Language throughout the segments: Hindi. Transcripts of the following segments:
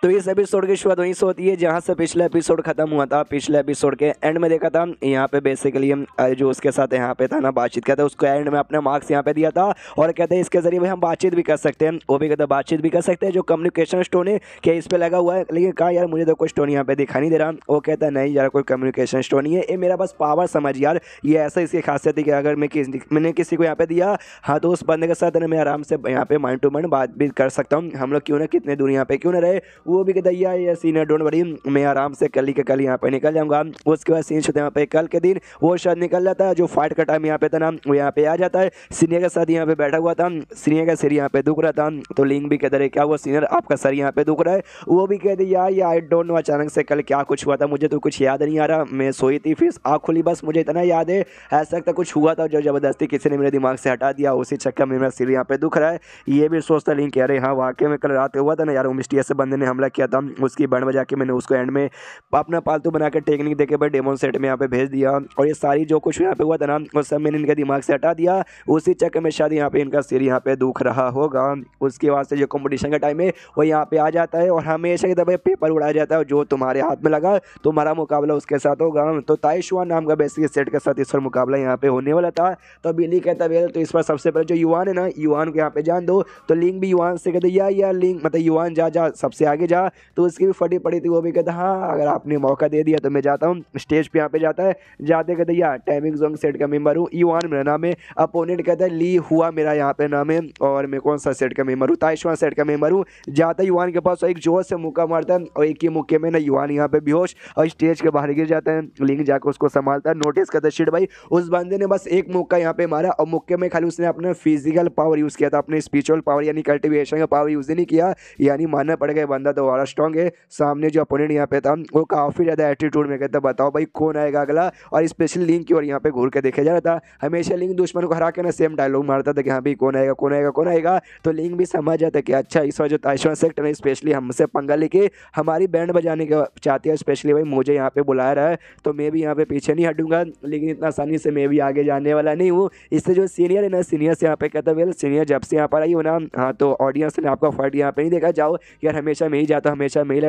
तो इस एपिसोड की शुरुआत वहीं से होती है जहां से पिछला एपिसोड खत्म हुआ था। पिछले एपिसोड के एंड में देखा था यहाँ पे बेसिकली जो उसके साथ यहाँ पे था ना बातचीत करता है, उसको एंड में अपना मार्क्स यहाँ पे दिया था और कहते हैं इसके जरिए भाई हम बातचीत भी कर सकते हैं। वो भी कहते हैं बातचीत भी कर सकते हैं, जो कम्युनिकेशन स्टोन है क्या इस पर लगा हुआ है। लेकिन कहा यार मुझे तो कोई स्टोन यहाँ पे दिखाई नहीं दे रहा। वो कहता है नहीं यार कोई कम्युनिकेशन स्टोन नहीं है, ये मेरा बस पावर समझ यार, ये ऐसा इसकी खासियत है कि अगर मैंने किसी को यहाँ पे दिया हाँ तो उस बंदे के साथ मैं आराम से यहाँ पे माइंड टू माइंड बात भी कर सकता हूँ। हम लोग क्यों ना कितने दूर यहाँ पे क्यों ना रहे। वो भी कहता है यार ये सीनियर डोंट वरी, मैं आराम से कल ही के कल यहाँ पे निकल जाऊंगा। उसके बाद सीन होता है यहाँ पे कल के दिन वो शायद निकल जाता है, जो फाइट का टाइम यहाँ पे था ना वो यहाँ पे आ जाता है। सीनियर के साथ यहाँ पे बैठा हुआ था, सीनियर का सिर यहाँ पे दुख रहा था। तो लिंग भी कहते रहे क्या हुआ सीनियर आपका सर यहाँ पे दुख रहा है। वो भी कहते यार ये आई डोंट नो अचानक से कल क्या कुछ हुआ था, मुझे तो कुछ याद नहीं आ रहा। मैं सोई थी फिर आँख खुली, बस मुझे इतना याद है ऐसा लगता कुछ हुआ था जो ज़बरदस्ती किसी ने मेरे दिमाग से हटा दिया, उसी चक्कर में मेरा सिर यहाँ पे दुख रहा है। ये भी सोचता लिंग कह रहे हाँ वाकई में कल रात हुआ था ना यार, वो मिस्टीरियस से बंदे ने हमला किया था, उसकी बैंड बजा के मैंने उसको एंड में अपना पालतू बना के टेक्निक देके भाई डेमोन सेट में यहाँ पे भेज दिया। और ये सारी जो कुछ यहाँ पे हुआ था ना वो सब मैंने इनके दिमाग से हटा दिया, उसी चक्कर में शायद यहाँ पे इनका सिर यहाँ पे दुख रहा होगा। उसके बाद से जो कंपटीशन का टाइम है वो यहाँ पे आ जाता है और हमेशा की तरह पेपर उड़ाया जाता है, जो तुम्हारे हाथ में लगा तुम्हारा मुकाबला उसके साथ होगा। तो ताइशुआन नाम का बेसिक सेट के साथ इस पर मुकाबला यहाँ पे होने वाला था। तो बिली कहता वेल तो इस पर सबसे पहले जो युवान है ना युवान को यहाँ पे जान दो। तो लिंग भी युवान से कहते यार लिंग मतलब युवान जा जा सबसे आगे जा। तो उसकी भी फटी पड़ी थी, वो भी कहता हाँ अगर आपने मौका दे दिया तो मैं जाता हूँ। स्टेज पे यहाँ पे जाता है, जाते कहते यार टाइमिंग जोंग सेट का मेंबर हूँ, युवान मेरा नाम है। अपोनेंट कहता है ली हुआ मेरा यहाँ पे नाम है और मैं कौन सा सेट का मेंबर हूँ, ताइशुआन सेट का मेंबर हूँ। जाता है युवान के पास एक जोर से मुक्का मारता है और एक ही मुक्के में ना युवान यहाँ पे बेहोश और स्टेज के बाहर गिर जाता है। लिंग जाकर उसको संभालता है, नोटिस करता है शिट भाई उस बंदे ने बस एक मुक्का यहाँ पे मारा और मुक्के में खाली उसने अपना फिजिकल पावर यूज़ किया था, अपने स्पिरिचुअल पावर यानी कल्टिवेशन का पावर यूज़ नहीं किया। यानी मानना पड़ेगा बंदा तो और स्ट्रॉन्ग है। सामने जो अपोनेंट यहाँ पे था वो काफ़ी ज़्यादा एटीट्यूड में कहता बताओ भाई कौन आएगा अगला। और स्पेशली लिंक की ओर यहाँ पे घूर के देखा जा रहा था, हमेशा लिंक दुश्मन को हरा के ना सेम डायलॉग मारता था कि हाँ भाई कौन आएगा कौन आएगा कौन आएगा। तो लिंक भी समझ जाता कि अच्छा इस बार जो ताइशुआन सेक्टर है स्पेशली हमसे पंगा लेके हमारी बैंड बजाने का चाहती है, स्पेशली भाई मुझे यहाँ पे बुलाया रहा है तो मैं भी यहाँ पे पीछे नहीं हटूंगा। लेकिन इतना आसानी से मैं भी आगे जाने वाला नहीं हूँ। इससे जो सीनियर है ना सीनियर से यहाँ पे कहता वेल सीनियर जब से यहाँ पर आई हो ना हाँ तो ऑडियंस ने आपका फाइट यहाँ पे नहीं देखा, जाओ यार हमेशा मैं ही जाता हूँ, हमेशा मैं ही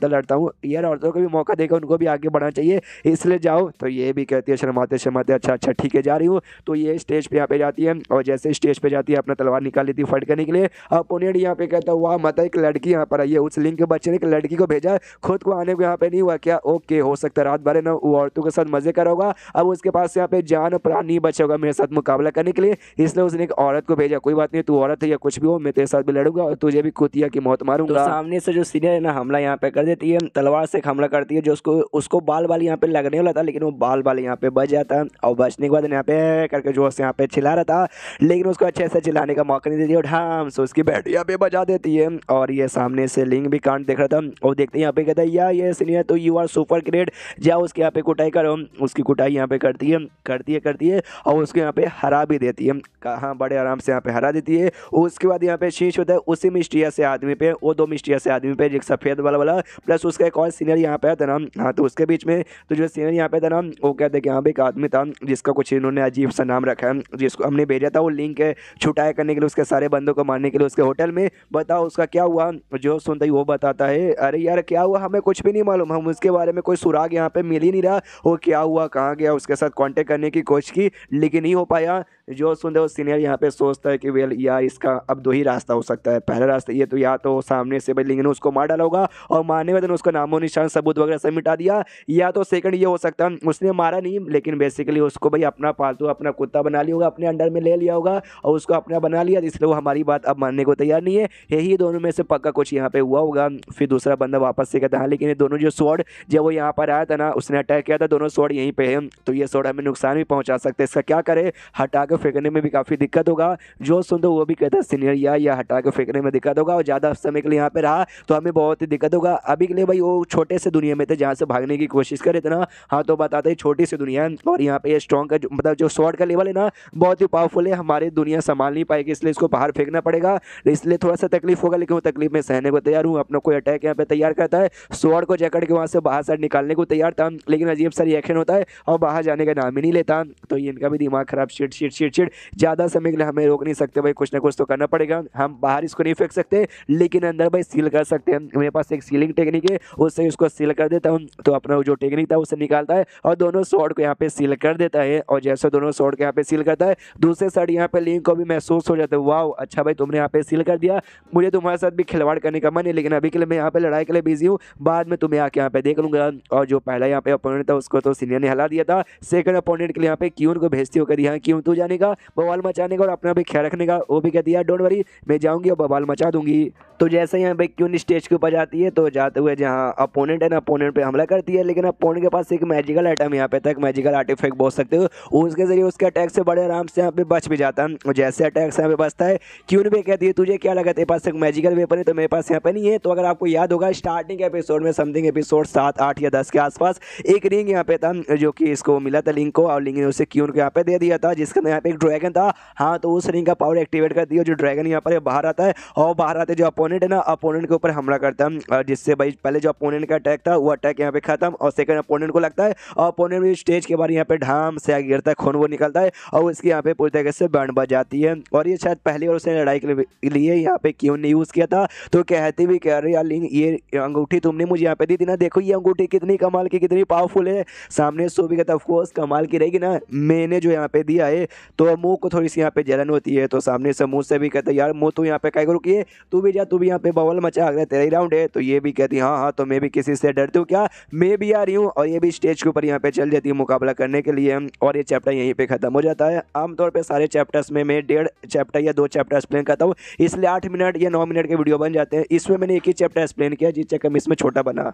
लड़ता हूँ यार, औरतों को भी मौका देकर उनको भी आगे बढ़ना चाहिए इसलिए जाओ। तो ये भी कहती है शर्माते शर्माते अच्छा ठीक है जा रही हूँ। तो ये स्टेज पे यहाँ पे जाती है और जैसे स्टेज पे जाती है अपना तलवार निकाल लेती है फाइट करने के लिए। अपोनेंट यहाँ पे कहता वाह मतलब एक लड़की यहाँ पर आई है, उस लिंक के बच्चे ने एक लड़की को भेजा, खुद को आने को यहाँ पे नहीं हुआ क्या। ओके हो सकता है रात भर ना वो औरतों के साथ मजे कर होगा, अब उसके पास यहाँ पे जान प्राण नहीं बचा होगा मेरे साथ मुकाबला करने के लिए, इसलिए उसने एक औरत को भेजा। कोई बात नहीं तू औरत है या कुछ भी हो मैं तेरे साथ भी लड़ूंगा और तुझे भी कुतिया की मौत मारूंगा। तो सामने से जो सीनियर है ना हमला यहाँ पे कर देती है, तलवार से हमला करती है जो उसको बाल यहाँ पे लगने वाला था, लेकिन वो बाल यहाँ पे बच जाता है और बचने के बाद यहाँ पे करके जोर से यहाँ पे चिल्ला रहा था, लेकिन उसको अच्छे से चिल्लाने का मौका नहीं देती और ढाम से उसकी बैट यहाँ पे बजा देती है। और ये सामने से लिंग भी कांड देख रहा था और देखते यहाँ पे कहता है यार ये सीनियर तो यू आर सुपर ग्रेट, जाओ उसके यहाँ पे कुटाई करो। उसकी कुटाई यहाँ पे करती है और उसको यहाँ पे हरा भी देती है, कहाँ बड़े आराम से यहाँ पे हरा देती है। उसके बाद यहाँ पे शीश होता है उसी मिस्टीरियस से आदमी पे, वो दो मिस्टीरियस से आदमी पे, एक सफ़ेद वाला प्लस उसका एक और सीनियर यहाँ पे था ना हाँ तो उसके बीच में तो जो सीनियर यहाँ पे था ना वो कहते हैं कि यहाँ पे एक आदमी था जिसका कुछ इन्होंने अजीब सा नाम रखा है, जिसको हमने भेजा था वो लिंक छुटाया करने के लिए उसके सारे बंदों को मारने के लिए उसके होटल में। बताओ उसका क्या हुआ। जो सुनता ही वो बताता है अरे यार क्या हुआ हमें कुछ भी नहीं मालूम, हम उसके बारे में कोई सुराग यहाँ पे मिल ही नहीं रहा, वो क्या हुआ कहाँ गया, उसके साथ कांटेक्ट करने की कोशिश की लेकिन नहीं हो पाया। जो सुनते वो सीनियर यहाँ पे सोचता है कि वेल यार इसका अब दो ही रास्ता हो सकता है, पहला रास्ता ये तो या तो सामने से भाई लिंग ने उसको मार डाला होगा और मारने के बाद उसका नामो निशान सबूत वगैरह सब मिटा दिया, या तो सेकंड ये हो सकता है उसने मारा नहीं लेकिन बेसिकली उसको भाई अपना पालतू अपना कुत्ता बना लिया होगा, अपने अंडर में ले लिया होगा और उसको अपना बना लिया, इसलिए वो हमारी बात अब मानने को तैयार नहीं है। यही दोनों में से पक्का कुछ यहाँ पे हुआ होगा। फिर दूसरा बंदा वापस से कहता हाँ लेकिन ये दोनों जो स्वॉर्ड जब वो यहाँ पर आया था ना उसने अटैक किया था, दोनों स्वॉर्ड यहीं पे है तो ये स्वॉर्ड हमें नुकसान भी पहुँचा सकते हैं, इसका क्या करे, हटा के फेंकने में भी काफ़ी दिक्कत होगा। जो सुन दो वो भी कहता है सीनियर या हटा के फेंकने में दिक्कत होगा और ज़्यादा समय के लिए यहाँ पे रहा तो हमें बहुत ही दिक्कत होगा। अभी के लिए भाई वो छोटे से दुनिया में थे जहाँ से भागने की कोशिश करे थे ना हाँ तो बताते हैं छोटी सी दुनिया है और यहाँ पे ये स्ट्रॉन्ग का मतलब जो स्वॉर्ड का लेवल है ना बहुत ही पावरफुल है, हमारी दुनिया संभाल नहीं पाएगी इसलिए इसको बाहर फेंकना पड़ेगा, इसलिए थोड़ा सा तकलीफ होगा लेकिन वो तकलीफ में सहने को तैयार हूँ। अपना कोई अटैक यहाँ पे तैयार करता है, स्वॉर्ड को जकड़ के वहाँ से बाहर साइड निकालने को तैयार था लेकिन अजीब सा रिएक्शन होता है और बाहर जाने का नाम ही नहीं लेता। तो ये इनका भी दिमाग खराब शिट चिड़चिड़ ज़्यादा समय के लिए हमें रोक नहीं सकते भाई, कुछ ना कुछ तो करना पड़ेगा। हम बाहर इसको नहीं फेंक सकते लेकिन अंदर भाई सील कर सकते हैं। मेरे पास एक सीलिंग टेक्निक है, उससे उसको सील कर देता हूँ तो अपना जो टेक्निक था उसे निकालता है और दोनों स्वॉर्ड को यहाँ पे सील कर देता है। और जैसे दोनों स्वॉर्ड को यहाँ पे सील करता है, दूसरे साइड यहाँ पे लिंक को भी महसूस हो जाता है, वाह अच्छा भाई तुमने यहाँ पे सील कर दिया, मुझे तुम्हारे साथ भी खिलवाड़ करने का मन है, लेकिन अभी के लिए मैं यहाँ पे लड़ाई के लिए बिजी हूँ, बाद में तुम्हें आके यहाँ पे देख लूंगा। और जो पहला यहाँ पे अपोनेंट था उसको तो सीनियर ने हला दिया था, सेकंड अपोनेंट के लिए यहाँ पे क्यून को भेजती हो, यहाँ क्यों तू जाने का, बवाल मचाने का और अपना भी ख्याल रखने का। वो भी कहती है डोंट वरी, मैं जाऊंगी और बवाल मचा दूंगी। तो जैसे यहाँ पे क्यून स्टेज के ऊपर जाती है तो जाते हुए जहाँ अपोनेंट है ना, अपोनेंट पे हमला करती है, लेकिन अपोनेंट के पास एक मैजिकल आइटम यहाँ पे तक मैजिकल आर्टिफैक्ट बोल सकते हो, उसके जरिए उसके अटैक से बड़े आराम से यहाँ पे बच भी जाता है। और जैसे अटैक से यहाँ पे बचता है, क्यून भी कहती है तुझे क्या लगा तेरे पास एक मैजिकल वेपन है, तो मेरे पास यहाँ पे नहीं है। तो अगर आपको याद होगा स्टार्टिंग एपिसोड में समथिंग एपिसोड 7, 8 या 10 के आसपास एक रिंग यहाँ पे था जो कि इसको मिला था लिंक को, और लिंक ने उसे क्यून को यहाँ पे दे दिया था, जिसके अंदर यहाँ पे एक ड्रैगन था। हाँ तो उस रिंग का पावर एक्टिवेट कर दिया, जो ड्रैगन यहाँ पर बाहर आता है और बाहर आते जो अपोनेंट है ना, अपोनेंट के ऊपर हमला करता है, जिससे भाई पहले जो अपोनेंट का अटैक था वो अटैक यहाँ पे खत्म और सेकंड अपोनेंट को लगता है, और अपोनेंट भी स्टेज के बाद यहाँ पे ढाम से आगे गिरता है, खून वो निकलता है और उसकी यहाँ पे पूरी तरीके से बैंड बज जाती है। और ये शायद पहली बार उसने लड़ाई के लिए यहाँ पे क्यों नहीं यूज़ किया था। तो कहते भी कह रहे यार लिंक ये अंगूठी तुमने मुझे यहाँ पे दी थी ना, देखो ये अंगूठी कितनी कमाल की, कितनी पावरफुल है। सामने सो भी कहता ऑफकोर्स कमाल की रहेगी ना, मैंने जो यहाँ पे दिया है। तो मुंह को थोड़ी सी यहाँ पे जलन होती है, तो सामने से मुंह से भी कहता है यार मुंह तू यहाँ पे क्या रुकी, तू भी जा, तू भी यहाँ पे बवाल मचा, अगर तेरा ही राउंड है। तो ये भी कहती हाँ हाँ तो मैं भी किसी से डरती हूँ क्या, मैं भी आ रही हूँ। और ये भी स्टेज के ऊपर यहाँ पे चल जाती है मुकाबला करने के लिए, और ये चैप्टर यहीं पे खत्म हो जाता है। आमतौर पे सारे चैप्टर्स में मैं 1.5 चैप्टर या 2 चैप्टर एक्सप्लेन करता हूँ, इसलिए 8 मिनट या 9 मिनट के वीडियो बन जाते हैं। इसमें मैंने एक ही चैप्टर एक्सप्लेन किया जिस चक्कर में इसमें छोटा बना।